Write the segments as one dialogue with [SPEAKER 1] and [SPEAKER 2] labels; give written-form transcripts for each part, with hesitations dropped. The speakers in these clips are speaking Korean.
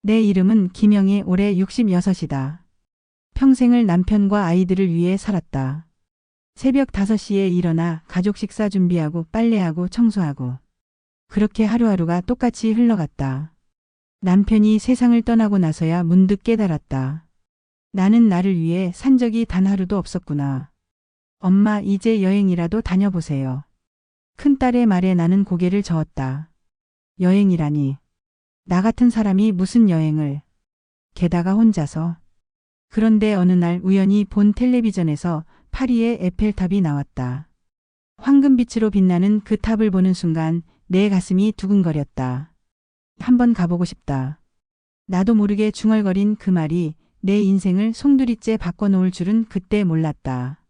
[SPEAKER 1] 내 이름은 김영애, 올해 66이다. 평생을 남편과 아이들을 위해 살았다. 새벽 5시에 일어나 가족 식사 준비하고 빨래하고 청소하고. 그렇게 하루하루가 똑같이 흘러갔다. 남편이 세상을 떠나고 나서야 문득 깨달았다. 나는 나를 위해 산 적이 단 하루도 없었구나. 엄마, 이제 여행이라도 다녀보세요. 큰딸의 말에 나는 고개를 저었다. 여행이라니. 나 같은 사람이 무슨 여행을. 게다가 혼자서. 그런데 어느 날 우연히 본 텔레비전에서 파리의 에펠탑이 나왔다. 황금빛으로 빛나는 그 탑을 보는 순간 내 가슴이 두근거렸다. 한번 가보고 싶다. 나도 모르게 중얼거린 그 말이 내 인생을 송두리째 바꿔놓을 줄은 그때 몰랐다.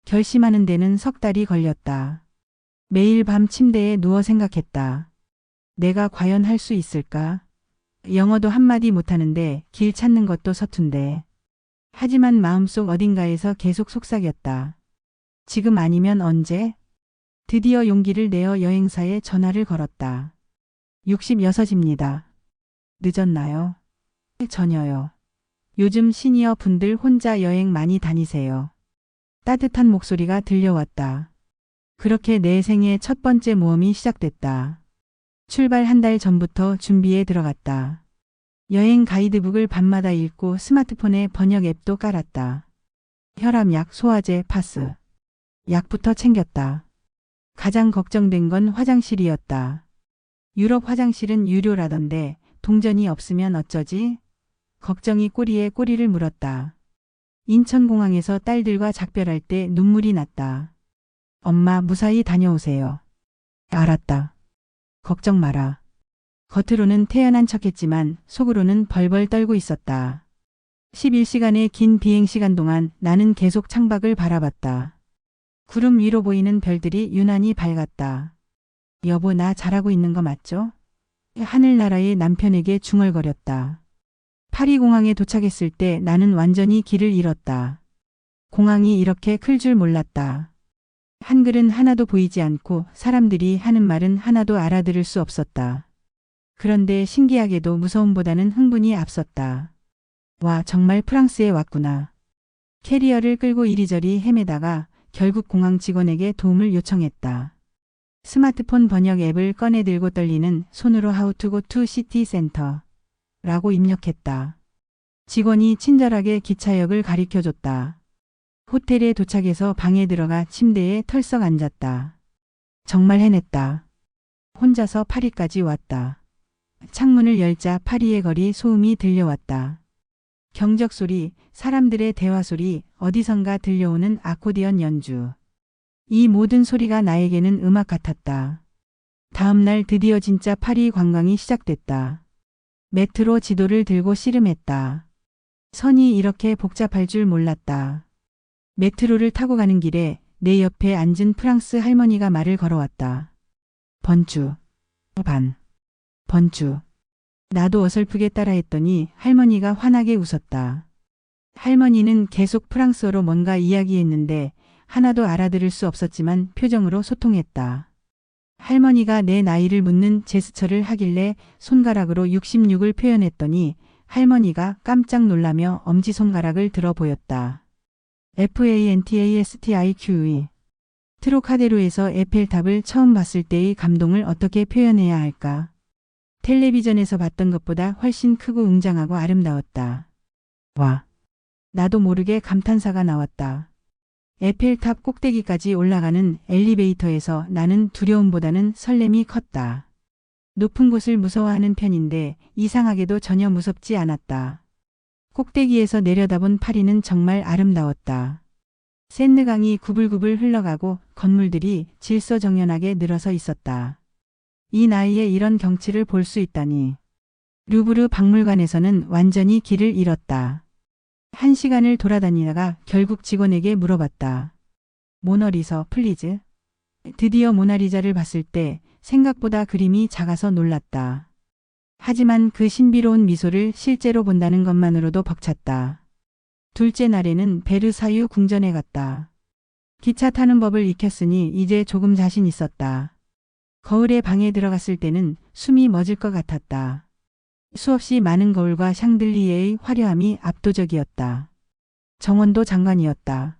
[SPEAKER 1] 결심하는 데는 석 달이 걸렸다. 매일 밤 침대에 누워 생각했다. 내가 과연 할 수 있을까? 영어도 한마디 못하는데 길 찾는 것도 서툰데. 하지만 마음속 어딘가에서 계속 속삭였다. 지금 아니면 언제? 드디어 용기를 내어 여행사에 전화를 걸었다. 66입니다. 늦었나요? 전혀요. 요즘 시니어 분들 혼자 여행 많이 다니세요. 따뜻한 목소리가 들려왔다. 그렇게 내 생애 첫 번째 모험이 시작됐다. 출발 한 달 전부터 준비에 들어갔다. 여행 가이드북을 밤마다 읽고 스마트폰에 번역 앱도 깔았다. 혈압약, 소화제, 파스. 약부터 챙겼다. 가장 걱정된 건 화장실이었다. 유럽 화장실은 유료라던데 동전이 없으면 어쩌지? 걱정이 꼬리에 꼬리를 물었다. 인천공항에서 딸들과 작별할 때 눈물이 났다. 엄마, 무사히 다녀오세요. 알았다. 걱정 마라. 겉으로는 태연한 척했지만 속으로는 벌벌 떨고 있었다. 11시간의 긴 비행시간 동안 나는 계속 창밖을 바라봤다. 구름 위로 보이는 별들이 유난히 밝았다. 여보, 나 잘하고 있는 거 맞죠? 하늘나라의 남편에게 중얼거렸다. 파리 공항에 도착했을 때 나는 완전히 길을 잃었다. 공항이 이렇게 클 줄 몰랐다. 한글은 하나도 보이지 않고 사람들이 하는 말은 하나도 알아들을 수 없었다. 그런데 신기하게도 무서움보다는 흥분이 앞섰다. 와, 정말 프랑스에 왔구나. 캐리어를 끌고 이리저리 헤매다가 결국 공항 직원에게 도움을 요청했다. 스마트폰 번역 앱을 꺼내 들고 떨리는 손으로 How to go to city center 라고 입력했다. 직원이 친절하게 기차역을 가리켜줬다. 호텔에 도착해서 방에 들어가 침대에 털썩 앉았다. 정말 해냈다. 혼자서 파리까지 왔다. 창문을 열자 파리의 거리 소음이 들려왔다. 경적 소리, 사람들의 대화 소리, 어디선가 들려오는 아코디언 연주. 이 모든 소리가 나에게는 음악 같았다. 다음 날 드디어 진짜 파리 관광이 시작됐다. 메트로 지도를 들고 씨름했다. 선이 이렇게 복잡할 줄 몰랐다. 메트로를 타고 가는 길에 내 옆에 앉은 프랑스 할머니가 말을 걸어왔다. 번주. 반. 번주. 나도 어설프게 따라했더니 할머니가 환하게 웃었다. 할머니는 계속 프랑스어로 뭔가 이야기했는데 하나도 알아들을 수 없었지만 표정으로 소통했다. 할머니가 내 나이를 묻는 제스처를 하길래 손가락으로 66을 표현했더니 할머니가 깜짝 놀라며 엄지손가락을 들어 보였다. FANTASTIQE. 트로카데로에서 에펠탑을 처음 봤을 때의 감동을 어떻게 표현해야 할까? 텔레비전에서 봤던 것보다 훨씬 크고 웅장하고 아름다웠다. 와. 나도 모르게 감탄사가 나왔다. 에펠탑 꼭대기까지 올라가는 엘리베이터에서 나는 두려움보다는 설렘이 컸다. 높은 곳을 무서워하는 편인데 이상하게도 전혀 무섭지 않았다. 꼭대기에서 내려다본 파리는 정말 아름다웠다. 샌느강이 구불구불 흘러가고 건물들이 질서정연하게 늘어서 있었다. 이 나이에 이런 경치를 볼 수 있다니. 루브르 박물관에서는 완전히 길을 잃었다. 1시간을 돌아다니다가 결국 직원에게 물어봤다. 모나리자 플리즈. 드디어 모나리자를 봤을 때 생각보다 그림이 작아서 놀랐다. 하지만 그 신비로운 미소를 실제로 본다는 것만으로도 벅찼다. 둘째 날에는 베르사유 궁전에 갔다. 기차 타는 법을 익혔으니 이제 조금 자신 있었다. 거울에 방에 들어갔을 때는 숨이 멎을 것 같았다. 수없이 많은 거울과 샹들리에의 화려함이 압도적이었다. 정원도 장관이었다.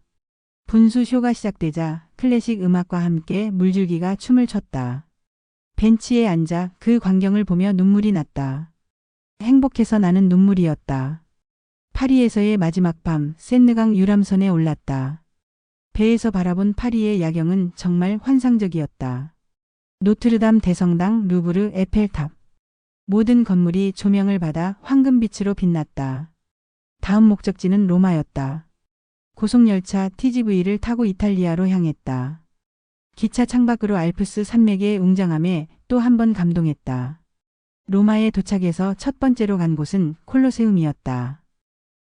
[SPEAKER 1] 분수 쇼가 시작되자 클래식 음악과 함께 물줄기가 춤을 췄다. 벤치에 앉아 그 광경을 보며 눈물이 났다. 행복해서 나는 눈물이었다. 파리에서의 마지막 밤, 센느강 유람선에 올랐다. 배에서 바라본 파리의 야경은 정말 환상적이었다. 노트르담 대성당, 루브르, 에펠탑. 모든 건물이 조명을 받아 황금빛으로 빛났다. 다음 목적지는 로마였다. 고속열차 TGV를 타고 이탈리아로 향했다. 기차 창밖으로 알프스 산맥의 웅장함에 또 한 번 감동했다. 로마에 도착해서 첫 번째로 간 곳은 콜로세움이었다.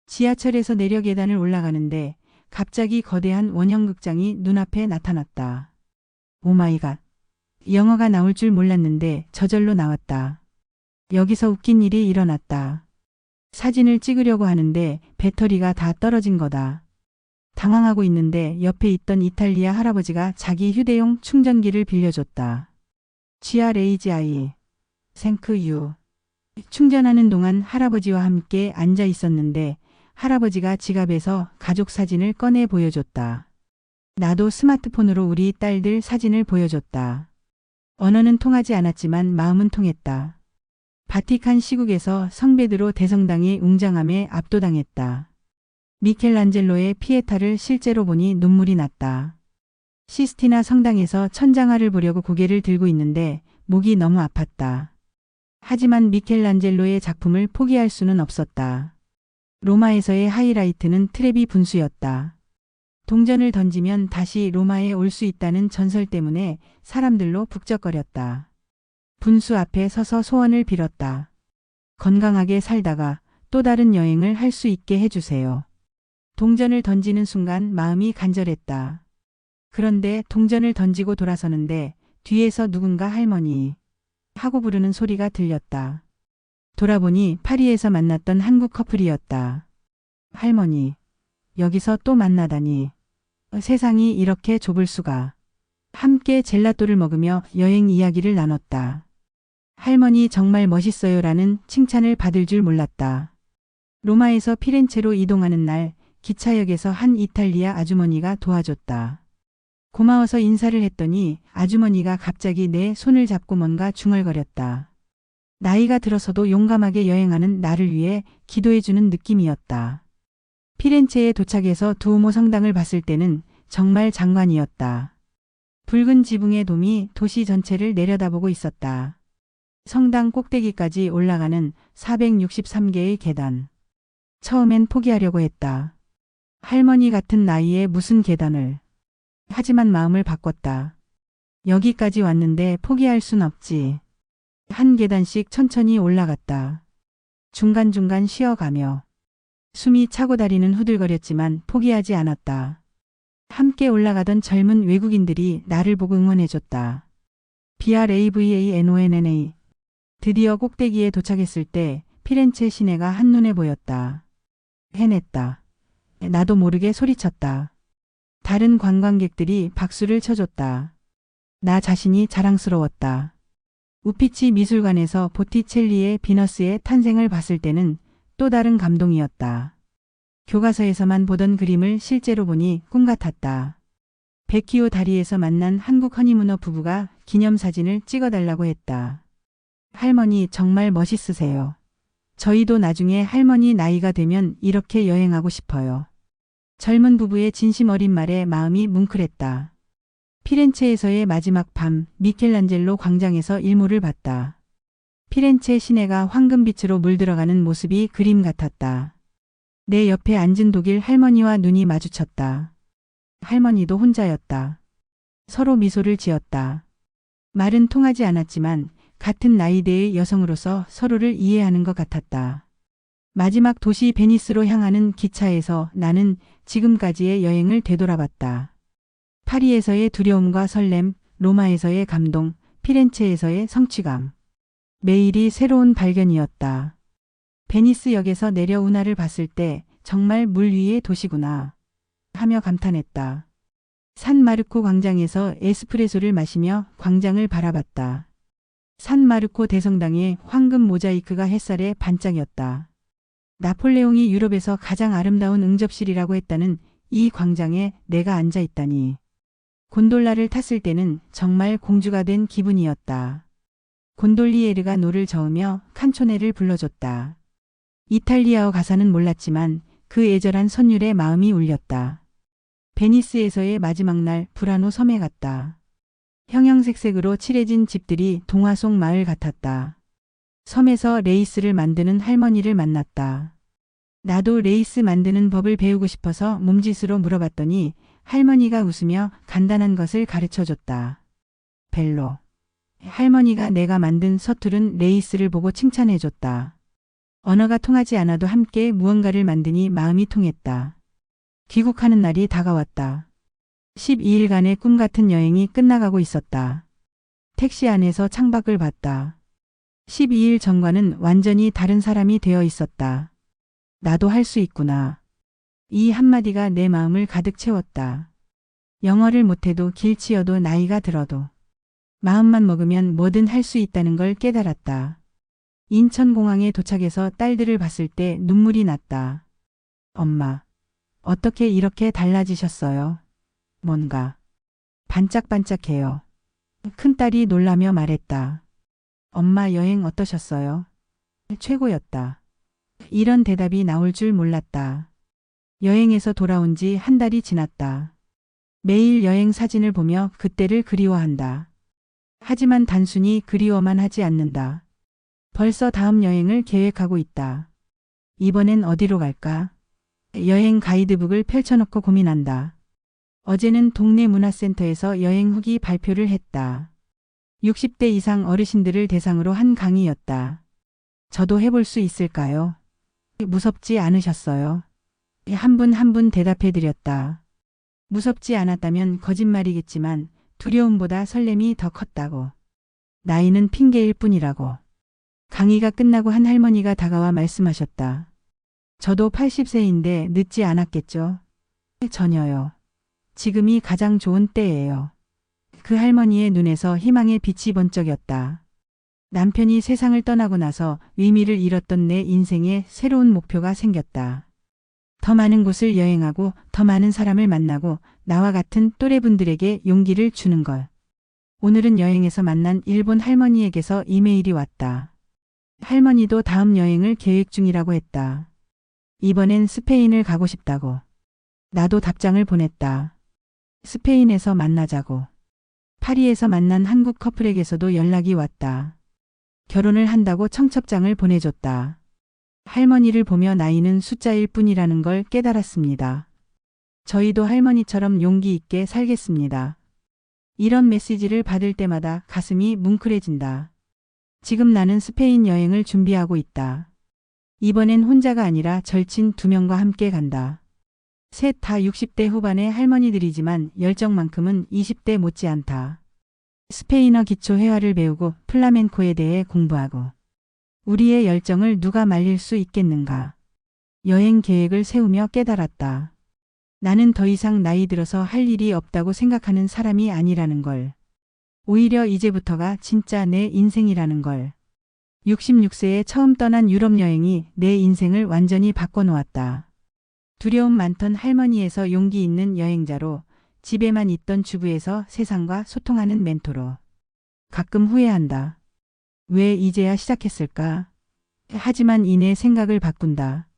[SPEAKER 1] 지하철에서 내려 계단을 올라가는데 갑자기 거대한 원형극장이 눈앞에 나타났다. 오마이갓. 영어가 나올 줄 몰랐는데 저절로 나왔다. 여기서 웃긴 일이 일어났다. 사진을 찍으려고 하는데 배터리가 다 떨어진 거다. 당황하고 있는데 옆에 있던 이탈리아 할아버지가 자기 휴대용 충전기를 빌려줬다. GRAGI. Thank you. 충전하는 동안 할아버지와 함께 앉아 있었는데 할아버지가 지갑에서 가족 사진을 꺼내 보여줬다. 나도 스마트폰으로 우리 딸들 사진을 보여줬다. 언어는 통하지 않았지만 마음은 통했다. 바티칸 시국에서 성베드로 대성당의 웅장함에 압도당했다. 미켈란젤로의 피에타를 실제로 보니 눈물이 났다. 시스티나 성당에서 천장화를 보려고 고개를 들고 있는데 목이 너무 아팠다. 하지만 미켈란젤로의 작품을 포기할 수는 없었다. 로마에서의 하이라이트는 트레비 분수였다. 동전을 던지면 다시 로마에 올 수 있다는 전설 때문에 사람들로 북적거렸다. 분수 앞에 서서 소원을 빌었다. 건강하게 살다가 또 다른 여행을 할 수 있게 해주세요. 동전을 던지는 순간 마음이 간절했다. 그런데 동전을 던지고 돌아서는데 뒤에서 누군가 할머니 하고 부르는 소리가 들렸다. 돌아보니 파리에서 만났던 한국 커플이었다. 할머니, 여기서 또 만나다니. 세상이 이렇게 좁을 수가. 함께 젤라또를 먹으며 여행 이야기를 나눴다. 할머니 정말 멋있어요라는 칭찬을 받을 줄 몰랐다. 로마에서 피렌체로 이동하는 날 기차역에서 한 이탈리아 아주머니가 도와줬다. 고마워서 인사를 했더니 아주머니가 갑자기 내 손을 잡고 뭔가 중얼거렸다. 나이가 들어서도 용감하게 여행하는 나를 위해 기도해주는 느낌이었다. 피렌체에 도착해서 두오모 성당을 봤을 때는 정말 장관이었다. 붉은 지붕의 돔이 도시 전체를 내려다보고 있었다. 성당 꼭대기까지 올라가는 463개의 계단. 처음엔 포기하려고 했다. 할머니 같은 나이에 무슨 계단을. 하지만 마음을 바꿨다. 여기까지 왔는데 포기할 순 없지. 한 계단씩 천천히 올라갔다. 중간중간 쉬어가며. 숨이 차고 다리는 후들거렸지만 포기하지 않았다. 함께 올라가던 젊은 외국인들이 나를 보고 응원해줬다. BRAVANONNA. 드디어 꼭대기에 도착했을 때 피렌체 시내가 한눈에 보였다. 해냈다. 나도 모르게 소리쳤다. 다른 관광객들이 박수를 쳐줬다. 나 자신이 자랑스러웠다. 우피치 미술관에서 보티첼리의 비너스의 탄생을 봤을 때는 또 다른 감동이었다. 교과서에서만 보던 그림을 실제로 보니 꿈 같았다. 베키오 다리에서 만난 한국 허니무너 부부가 기념사진을 찍어달라고 했다. 할머니 정말 멋있으세요. 저희도 나중에 할머니 나이가 되면 이렇게 여행하고 싶어요. 젊은 부부의 진심 어린 말에 마음이 뭉클했다. 피렌체에서의 마지막 밤, 미켈란젤로 광장에서 일몰을 봤다. 피렌체 시내가 황금빛으로 물들어가는 모습이 그림 같았다. 내 옆에 앉은 독일 할머니와 눈이 마주쳤다. 할머니도 혼자였다. 서로 미소를 지었다. 말은 통하지 않았지만 같은 나이대의 여성으로서 서로를 이해하는 것 같았다. 마지막 도시 베니스로 향하는 기차에서 나는 지금까지의 여행을 되돌아봤다. 파리에서의 두려움과 설렘, 로마에서의 감동, 피렌체에서의 성취감. 매일이 새로운 발견이었다. 베니스 역에서 내려 운하를 봤을 때 정말 물 위의 도시구나 하며 감탄했다. 산 마르코 광장에서 에스프레소를 마시며 광장을 바라봤다. 산마르코 대성당의 황금 모자이크가 햇살에 반짝였다. 나폴레옹이 유럽에서 가장 아름다운 응접실이라고 했다는 이 광장에 내가 앉아 있다니. 곤돌라를 탔을 때는 정말 공주가 된 기분이었다. 곤돌리에르가 노를 저으며 칸초네를 불러줬다. 이탈리아어 가사는 몰랐지만 그 애절한 선율에 마음이 울렸다. 베니스에서의 마지막 날 브라노 섬에 갔다. 형형색색으로 칠해진 집들이 동화 속 마을 같았다. 섬에서 레이스를 만드는 할머니를 만났다. 나도 레이스 만드는 법을 배우고 싶어서 몸짓으로 물어봤더니 할머니가 웃으며 간단한 것을 가르쳐줬다. 벨로. 할머니가 내가 만든 서투른 레이스를 보고 칭찬해줬다. 언어가 통하지 않아도 함께 무언가를 만드니 마음이 통했다. 귀국하는 날이 다가왔다. 12일간의 꿈 같은 여행이 끝나가고 있었다. 택시 안에서 창밖을 봤다. 12일 전과는 완전히 다른 사람이 되어 있었다. 나도 할 수 있구나. 이 한마디가 내 마음을 가득 채웠다. 영어를 못해도 길치여도 나이가 들어도 마음만 먹으면 뭐든 할 수 있다는 걸 깨달았다. 인천공항에 도착해서 딸들을 봤을 때 눈물이 났다. 엄마, 어떻게 이렇게 달라지셨어요? 뭔가 반짝반짝해요. 큰딸이 놀라며 말했다. 엄마 여행 어떠셨어요? 최고였다. 이런 대답이 나올 줄 몰랐다. 여행에서 돌아온 지 한 달이 지났다. 매일 여행 사진을 보며 그때를 그리워한다. 하지만 단순히 그리워만 하지 않는다. 벌써 다음 여행을 계획하고 있다. 이번엔 어디로 갈까? 여행 가이드북을 펼쳐놓고 고민한다. 어제는 동네 문화센터에서 여행 후기 발표를 했다. 60대 이상 어르신들을 대상으로 한 강의였다. 저도 해볼 수 있을까요? 무섭지 않으셨어요? 한 분 한 분 대답해 드렸다. 무섭지 않았다면 거짓말이겠지만 두려움보다 설렘이 더 컸다고. 나이는 핑계일 뿐이라고. 강의가 끝나고 한 할머니가 다가와 말씀하셨다. 저도 80세인데 늦지 않았겠죠? 전혀요. 지금이 가장 좋은 때예요. 그 할머니의 눈에서 희망의 빛이 번쩍였다. 남편이 세상을 떠나고 나서 의미를 잃었던 내 인생에 새로운 목표가 생겼다. 더 많은 곳을 여행하고 더 많은 사람을 만나고 나와 같은 또래분들에게 용기를 주는 것. 오늘은 여행에서 만난 일본 할머니에게서 이메일이 왔다. 할머니도 다음 여행을 계획 중이라고 했다. 이번엔 스페인을 가고 싶다고. 나도 답장을 보냈다. 스페인에서 만나자고. 파리에서 만난 한국 커플에게서도 연락이 왔다. 결혼을 한다고 청첩장을 보내줬다. 할머니를 보며 나이는 숫자일 뿐이라는 걸 깨달았습니다. 저희도 할머니처럼 용기 있게 살겠습니다. 이런 메시지를 받을 때마다 가슴이 뭉클해진다. 지금 나는 스페인 여행을 준비하고 있다. 이번엔 혼자가 아니라 절친 2명과 함께 간다. 셋 다 60대 후반의 할머니들이지만 열정만큼은 20대 못지않다. 스페인어 기초 회화를 배우고 플라멘코에 대해 공부하고. 우리의 열정을 누가 말릴 수 있겠는가. 여행 계획을 세우며 깨달았다. 나는 더 이상 나이 들어서 할 일이 없다고 생각하는 사람이 아니라는 걸. 오히려 이제부터가 진짜 내 인생이라는 걸. 66세에 처음 떠난 유럽 여행이 내 인생을 완전히 바꿔놓았다. 두려움 많던 할머니에서 용기 있는 여행자로, 집에만 있던 주부에서 세상과 소통하는 멘토로. 가끔 후회한다. 왜 이제야 시작했을까? 하지만 이내 생각을 바꾼다.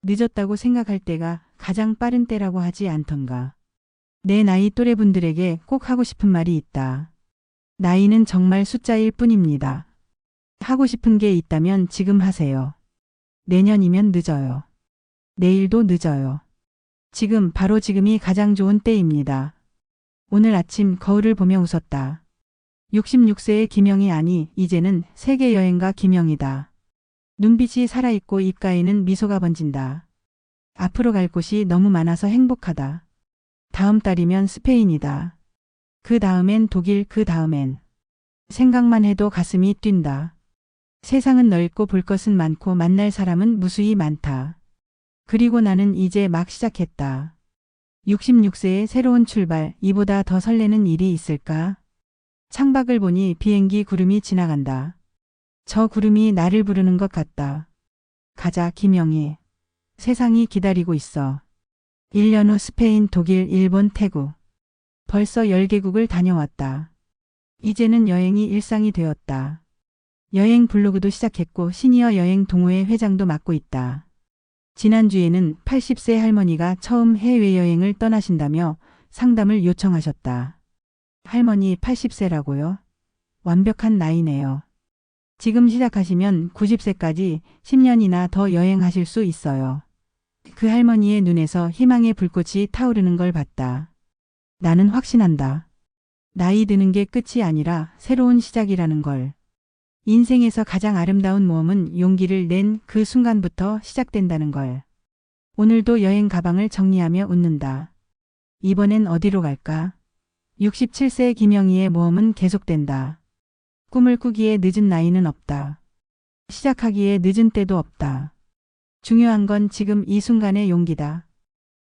[SPEAKER 1] 늦었다고 생각할 때가 가장 빠른 때라고 하지 않던가. 내 나이 또래분들에게 꼭 하고 싶은 말이 있다. 나이는 정말 숫자일 뿐입니다. 하고 싶은 게 있다면 지금 하세요. 내년이면 늦어요. 내일도 늦어요. 지금 바로 지금이 가장 좋은 때입니다. 오늘 아침 거울을 보며 웃었다. 66세의 김영이 아니 이제는 세계여행가 김영이다. 눈빛이 살아있고 입가에는 미소가 번진다. 앞으로 갈 곳이 너무 많아서 행복하다. 다음 달이면 스페인이다. 그 다음엔 독일, 그 다음엔. 생각만 해도 가슴이 뛴다. 세상은 넓고 볼 것은 많고 만날 사람은 무수히 많다. 그리고 나는 이제 막 시작했다. 66세의 새로운 출발, 이보다 더 설레는 일이 있을까? 창밖을 보니 비행기 구름이 지나간다. 저 구름이 나를 부르는 것 같다. 가자, 김영희. 세상이 기다리고 있어. 1년 후 스페인, 독일, 일본, 태국. 벌써 10개국을 다녀왔다. 이제는 여행이 일상이 되었다. 여행 블로그도 시작했고 시니어 여행 동호회 회장도 맡고 있다. 지난주에는 80세 할머니가 처음 해외여행을 떠나신다며 상담을 요청하셨다. 할머니 80세라고요? 완벽한 나이네요. 지금 시작하시면 90세까지 10년이나 더 여행하실 수 있어요. 그 할머니의 눈에서 희망의 불꽃이 타오르는 걸 봤다. 나는 확신한다. 나이 드는 게 끝이 아니라 새로운 시작이라는 걸. 인생에서 가장 아름다운 모험은 용기를 낸 그 순간부터 시작된다는 걸. 오늘도 여행 가방을 정리하며 웃는다. 이번엔 어디로 갈까? 67세 김영희의 모험은 계속된다. 꿈을 꾸기에 늦은 나이는 없다. 시작하기에 늦은 때도 없다. 중요한 건 지금 이 순간의 용기다.